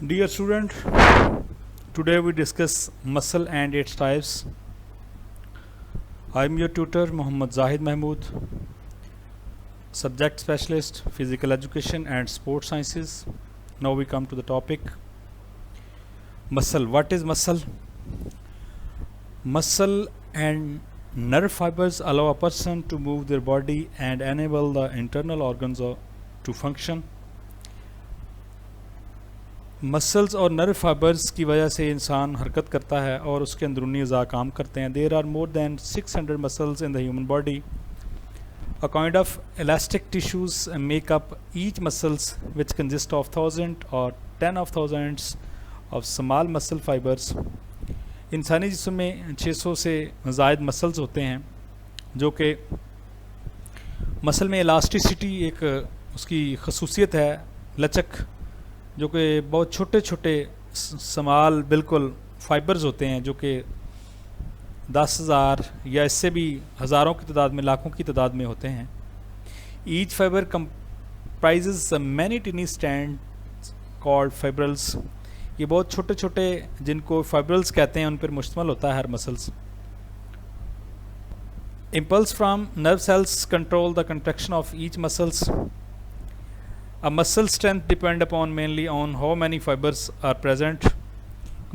Dear student, today we discuss muscle and its types. I am your tutor Muhammad Zahid Mahmood, subject specialist, physical education and sports sciences. Now we come to the topic muscle. What is muscle? Muscle and nerve fibers allow a person to move their body and enable the internal organs to function. Muscles और nerve fibres की वजह से इंसान हरकत करता है और उसके अंदरूनी अज़ा काम करते हैं. There are more than 600 muscles in the human body. A kind of elastic tissues make up each muscles which consist of 1000 or 10 of thousands of small muscle fibres. इंसानी जिस्म में 600 से ज़ायद मसल्स होते हैं जो कि मसल में इलास्टिसिटी एक उसकी खसूसियत है, लचक, जो कि बहुत छोटे छोटे स्मॉल बिल्कुल फाइबर्स होते हैं जो कि 10,000 या इससे भी हज़ारों की तादाद में, लाखों की तादाद में होते हैं. Each fibre comprises many टिनी stand called fibrils. ये बहुत छोटे छोटे जिनको फाइब्रल्स कहते हैं उन पर मुश्तमिल होता है हर muscles. Impulse from nerve cells control the contraction of each muscles. A muscle strength depend upon mainly on how many fibers are present.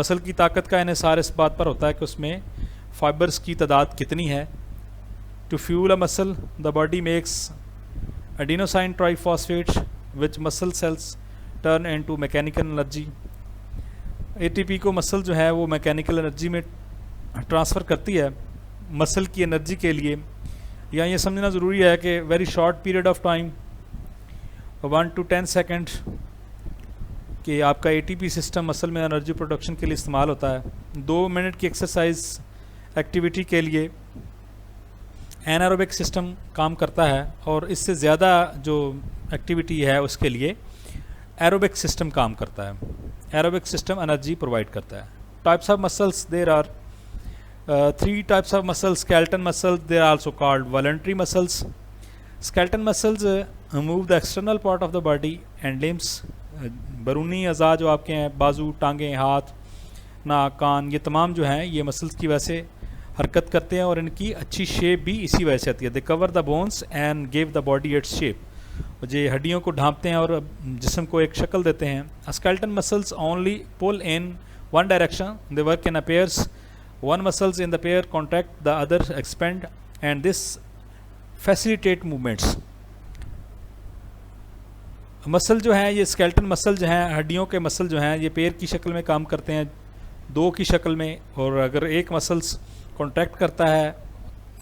Muscle की ताकत का इन्हिसार इस बात पर होता है कि उसमें फाइबर्स की तादाद कितनी है. To fuel a muscle the body makes adenosine triphosphate which muscle cells turn into mechanical energy. ATP को मसल जो है वो मैकेनिकल एनर्जी में ट्रांसफ़र करती है. मसल की एनर्जी के लिए यहाँ ये समझना ज़रूरी है कि very short period of time 1 to 10 second कि आपका एटीपी सिस्टम मसल में एनर्जी प्रोडक्शन के लिए इस्तेमाल होता है. 2 मिनट की एक्सरसाइज एक्टिविटी के लिए एनारोबिक सिस्टम काम करता है और इससे ज़्यादा जो एक्टिविटी है उसके लिए एरोबिक सिस्टम काम करता है. एरोबिक सिस्टम एनर्जी प्रोवाइड करता है. Types of muscles there are 3 types of muscles. Skeleton muscles there are also called voluntary muscles. Skeleton muscles move the external part of the body and limbs. बैरूनी अज़ा जो आपके हैं, बाजू, टांगें, हाथ, नाक, कान, ये तमाम जो हैं ये मसल्स की वजह से हरकत करते हैं और इनकी अच्छी शेप भी इसी वजह से आती है. They cover the bones and give the body its shape. ये हड्डियों को ढांपते हैं और जिस्म को एक शक्ल देते हैं. Skeleton muscles only pull in one direction. They work in a pairs. One muscles in the pair contract, the other expand and this facilitate movements. Muscle जो हैं ये स्केलेटन मसल जो हैं, हड्डियों के मसल जो हैं ये पैर की शक्ल में काम करते हैं, 2 की शक्ल में. और अगर एक मसल्स कॉन्ट्रैक्ट करता है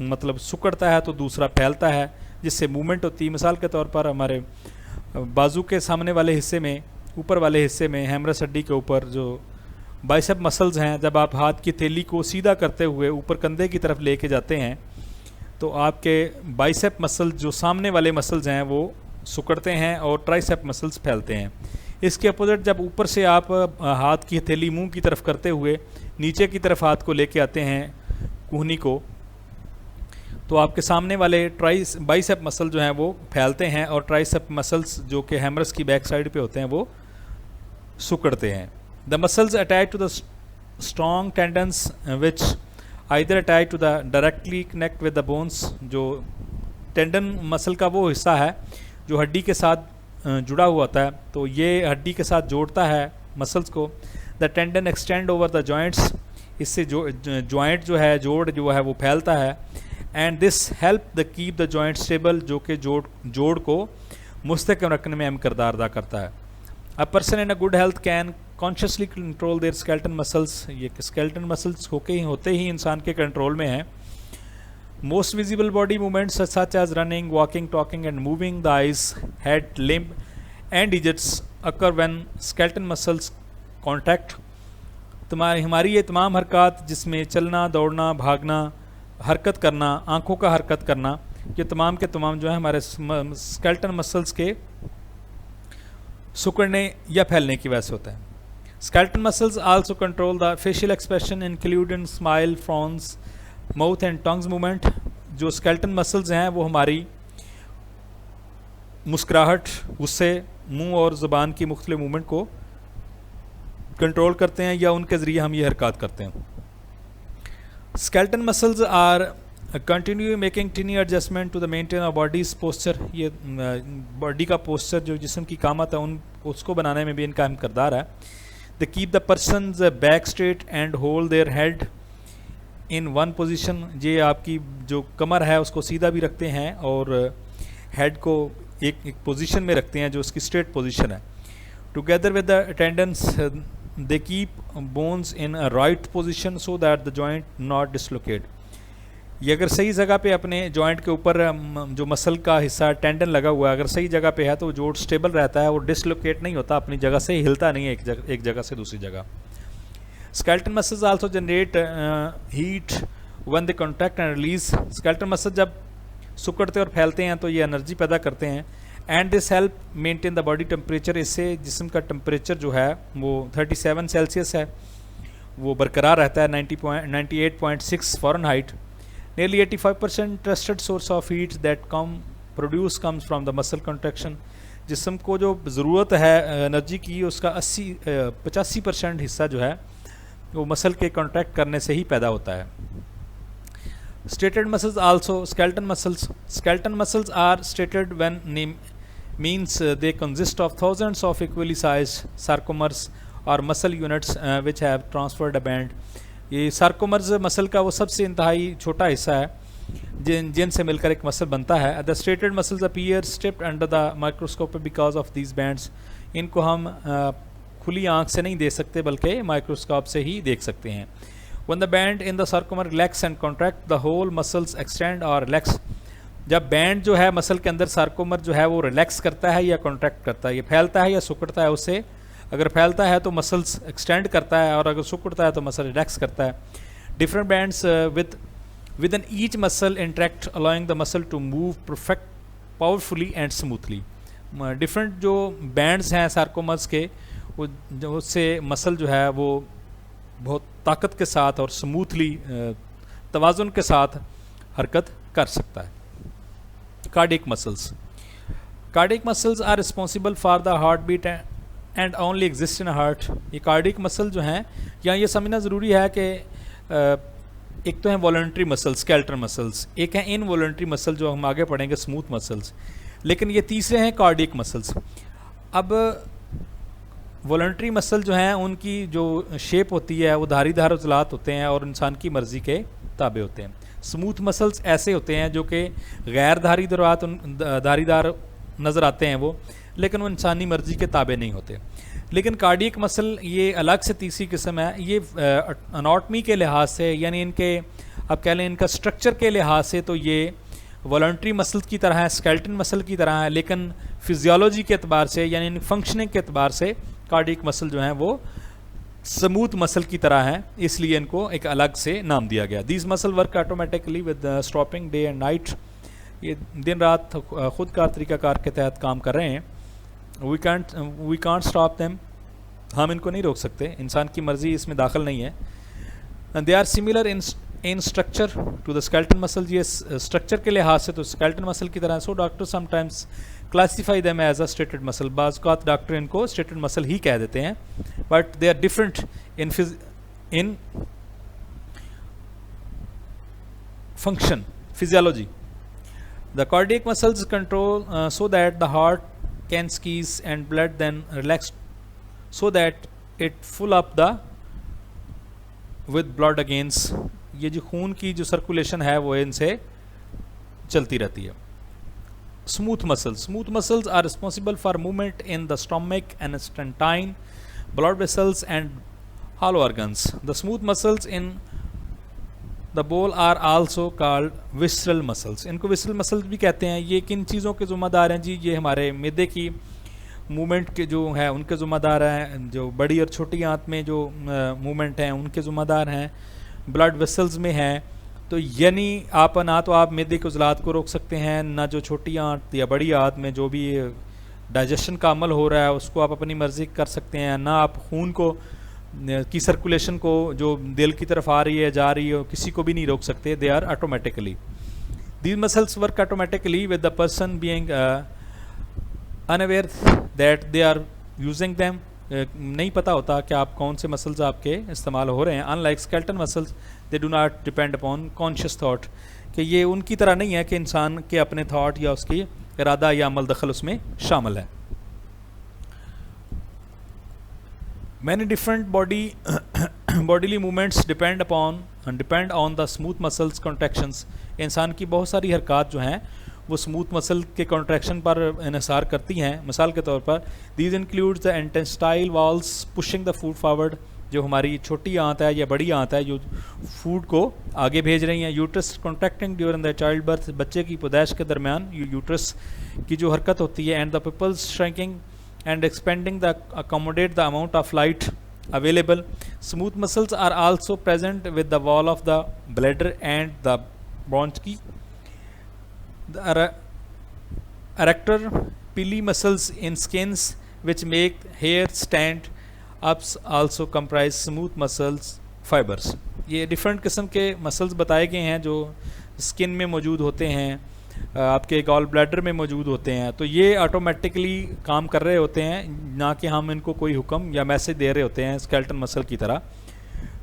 मतलब सुकड़ता है तो दूसरा फैलता है जिससे मूवमेंट होती है. मिसाल के तौर पर हमारे बाजू के सामने वाले हिस्से में, ऊपर वाले हिस्से में, हेमरस हड्डी के ऊपर जो बाइसेप मसल्स हैं, जब आप हाथ की थैली को सीधा करते हुए ऊपर कंधे की तरफ लेके जाते हैं तो आपके बाइसेप मसल जो सामने वाले मसल्स हैं वो सुकड़ते हैं और ट्राइसेप मसल्स फैलते हैं. इसके अपोजिट जब ऊपर से आप हाथ की हथेली मुंह की तरफ करते हुए नीचे की तरफ हाथ को लेके आते हैं कूहनी को, तो आपके सामने वाले बाइसेप मसल जो हैं वो फैलते हैं और ट्राइसेप मसल्स जो कि हैमरस की बैक साइड पे होते हैं वो सुकड़ते हैं. The muscles attach to the strong tendons which either attach to the directly connect with the bones. जो टेंडन मसल का वो हिस्सा है जो हड्डी के साथ जुड़ा हुआ होता है, तो ये हड्डी के साथ जोड़ता है मसल्स को. The tendon extend over the joints. इससे जो जॉइंट जो है, जोड़ जो है वो फैलता है. And this help the keep the joint stable, जो कि जोड़ को मुस्तहकम रखने में अहम किरदार अदा करता है. A person in a good health can consciously control their skeleton muscles. ये स्केलेटन मसल्स होते ही इंसान के कंट्रोल में हैं. Most visible body movements such as running, walking, talking and moving the eyes, head, limb and digits occur when skeletal muscles contract. हमारी ये तमाम हरकत जिसमें चलना, दौड़ना, भागना, हरकत करना, आँखों का हरकत करना, ये तमाम के तमाम जो है हमारे स्केलेटन मसल्स के सुकड़ने या फैलने की वजह से होता है. Skeletal muscles also control the facial expression including smile, frowns, mouth and tongues movement. जो स्केलेटन मसल्स हैं वो हमारी मुस्कुराहट, गुस्से, मुंह और ज़ुबान की मुख्तलिफ मूवमेंट को कंट्रोल करते हैं या उनके ज़रिए हम ये हरकत करते हैं। Skeleton muscles are continue making tiny adjustment to the maintain of body's posture. ये बॉडी का पोस्चर जो जिस्म की कामत है उन उसको बनाने में भी इनका अहम किरदार है। They keep the person's back straight and hold their head in one position. ये आपकी जो कमर है उसको सीधा भी रखते हैं और हेड को एक पोजीशन में रखते हैं जो उसकी स्ट्रेट पोजीशन है। Together with the tendons they keep bones in a right position so that the joint not dislocate. ये अगर सही जगह पे अपने जॉइंट के ऊपर जो मसल का हिस्सा टेंडन लगा हुआ है अगर सही जगह पे है तो जोड़ स्टेबल रहता है, वो डिसलोकेट नहीं होता, अपनी जगह से हिलता नहीं है एक जगह से दूसरी जगह। Skeleton muscles also generate heat when they contract and release. Skeleton muscle जब सिकुड़ते और फैलते हैं तो ये एनर्जी पैदा करते हैं। And this help maintain the body temperature. इससे जिस्म का टेम्परेचर जो है वो 37 सेल्सियस है, वो बरकरार रहता है 98.6 Fahrenheit. Nearly 85% trusted source of heat that produce comes from the muscle contraction। जिस्म को जो ज़रूरत है एनर्जी की उसका 85% हिस्सा जो है वो मसल के कॉन्ट्रैक्ट करने से ही पैदा होता है। Striated muscles also skeleton muscles. Skeleton muscles are striated when means they consist of thousands of equally sized sarcomers or muscle units which have transferred a band। ये सार्कोमर्स मसल का वो सबसे इंतहाई छोटा हिस्सा है जिनसे मिलकर एक मसल बनता है। The striated muscles appear striped under the microscope because of these bands. इनको हम खुली आंख से नहीं देख सकते बल्कि माइक्रोस्कोप से ही देख सकते हैं। When the band in the sarcomere relax and contract the whole muscles extend और रिलैक्स। जब बैंड जो है मसल के अंदर सार्कोमर जो है वो रिलैक्स करता है या कॉन्ट्रैक्ट करता है, ये फैलता है या सिकुड़ता है, उससे अगर फैलता है तो मसल्स एक्सटेंड करता है और अगर सिकुड़ता है तो मसल रिलैक्स करता है। Different bands with an each muscle interact allowing the muscle to move perfect powerfully and smoothly. Different जो बैंड्स हैं सार्कोमर्स के वो उससे मसल जो है वो बहुत ताकत के साथ और स्मूथली तवाज़ुन के साथ हरकत कर सकता है। Cardiac muscles. Cardiac muscles are responsible for the heart beat and only exist in heart. ये कार्डियक मसल जो हैं यहाँ ये समझना ज़रूरी है कि एक तो हैं वॉलंटरी मसल्स स्केलेटन मसल्स, एक हैं इनवॉलंटरी मसल जो हम आगे पढ़ेंगे स्मूथ मसल्स, लेकिन ये तीसरे हैं कार्डियक मसल्स। अब वॉलंटरी मसल जो हैं उनकी जो शेप होती है वो धारीदार उजलात होते हैं और इंसान की मर्ज़ी के ताबे होते हैं। स्मूथ मसल्स ऐसे होते हैं जो कि गैर धारीदार नज़र आते हैं वो, लेकिन वो इंसानी मर्ज़ी के ताबे नहीं होते। लेकिन कार्डियक मसल ये अलग से तीसरी किस्म है। ये अनाटमी के लिहाज से यानी इनके आप कह लें इनका स्ट्रक्चर के लिहाज से तो ये वॉलंटरी मसल की तरह है, स्केलेटन मसल की तरह है, लेकिन फिजियोलॉजी के अतबार से यानी फंक्शनिंग के अतबार से कार्डियक मसल जो हैं वो स्मूथ मसल की तरह हैं, इसलिए इनको एक अलग से नाम दिया गया। These muscle work automatically with stopping day and night. ये दिन रात खुद का तरीक़ाकार के तहत काम कर रहे हैं। We can't stop them. हम इनको नहीं रोक सकते, इंसान की मर्ज़ी इसमें दाखिल नहीं है। They are similar in structure to the skeleton muscle. ये स्ट्रक्चर के लिहाज से तो स्केलेटन मसल की तरह। So doctor sometimes classify them as a striated muscle. बाज़ औक़ात डॉक्टर इनको स्टेटेड मसल ही कह देते हैं, but they are different in function physiology. The cardiac muscles control so that the heart can squeeze and blood then relax so that it full up the with blood against। ये जो खून की जो circulation है वो इनसे चलती रहती है। Smooth muscles are responsible for movement in the stomach and intestine blood vessels and hollow organs. The smooth muscles in the bowel are also called visceral muscles. इनको विसरल मसल्स भी कहते हैं। ये किन चीज़ों के ज़िम्मेदार हैं जी? ये हमारे मैदे की मूवमेंट के जो है उनके ज़िम्मेदार हैं। जो बड़ी और छोटी आंत में जो मूवमेंट हैं उनके ज़िम्मेदार हैं। ब्लड वेसल्स में हैं, तो यानी आप ना तो आप मैदे के उज़लात को रोक सकते हैं, ना जो छोटी आंत या बड़ी आंत में जो भी डाइजेशन का अमल हो रहा है उसको आप अपनी मर्ज़ी कर सकते हैं, ना आप खून को की सर्कुलेशन को जो दिल की तरफ आ रही है जा रही है किसी को भी नहीं रोक सकते। They are automatically. These muscles work automatically with the person being unaware that they are using them नहीं पता होता कि आप कौन से मसल्स आपके इस्तेमाल हो रहे हैं। Unlike skeleton muscles they do not depend upon conscious thought, कि ये उनकी तरह नहीं है कि इंसान के अपने थाट या उसकी इरादा या अमल दखल उसमें शामिल है। Many different bodily movements depend on the smooth muscles contractions. इंसान की बहुत सारी हरकत जो हैं वो स्मूथ मसल के कॉन्ट्रैक्शन पर इन्हिसार करती हैं। मिसाल के तौर पर these includes the intestinal walls pushing the food forward, जो हमारी छोटी आंत है या बड़ी आंत है जो फूड को आगे भेज रही हैं। Uterus contracting during the child birth, बच्चे की पैदाइश के दरमियान यूट्रस की जो हरकत होती है। And the pupils shrinking and expanding the accommodate the amount of light available. Smooth muscles are also present with the wall of the bladder and the bronchi. The erector pili muscles in skins which make hair stand ups also comprise smooth muscles fibers. ये different किस्म के muscles बताए गए हैं जो skin में मौजूद होते हैं, आपके गॉल ब्लैडर में मौजूद होते हैं। तो ये ऑटोमेटिकली काम कर रहे होते हैं, ना कि हम इनको कोई हुक्म या मैसेज दे रहे होते हैं स्केलेटन मसल की तरह।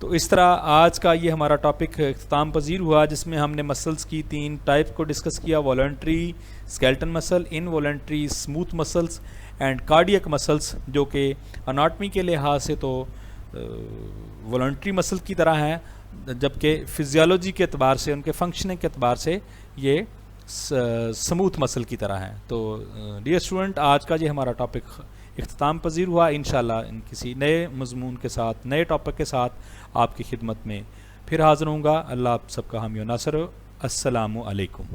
तो इस तरह आज का ये हमारा टॉपिक इख्तिताम पजीर हुआ, जिसमें हमने मसल्स की 3 टाइप को डिस्कस किया: voluntary skeleton muscle, involuntary smooth muscles and cardiac muscles, जो कि अनाटमी के लिहाज से तो वॉलंटरी मसल की तरह हैं, जबकि फिजियोलॉजी के अतबार से, उनके फंक्शनिंग के अतबार से ये स्मूथ मसल की तरह हैं। तो डियर स्टूडेंट, आज का ये हमारा टॉपिक इख्तिताम पजीर हुआ। इंशाल्लाह किसी नए मजमून के साथ, नए टॉपिक के साथ आपकी खिदमत में फिर हाज़िर होऊंगा। अल्लाह आप सबका हामी व नासर। अस्सलामु अलैकुम।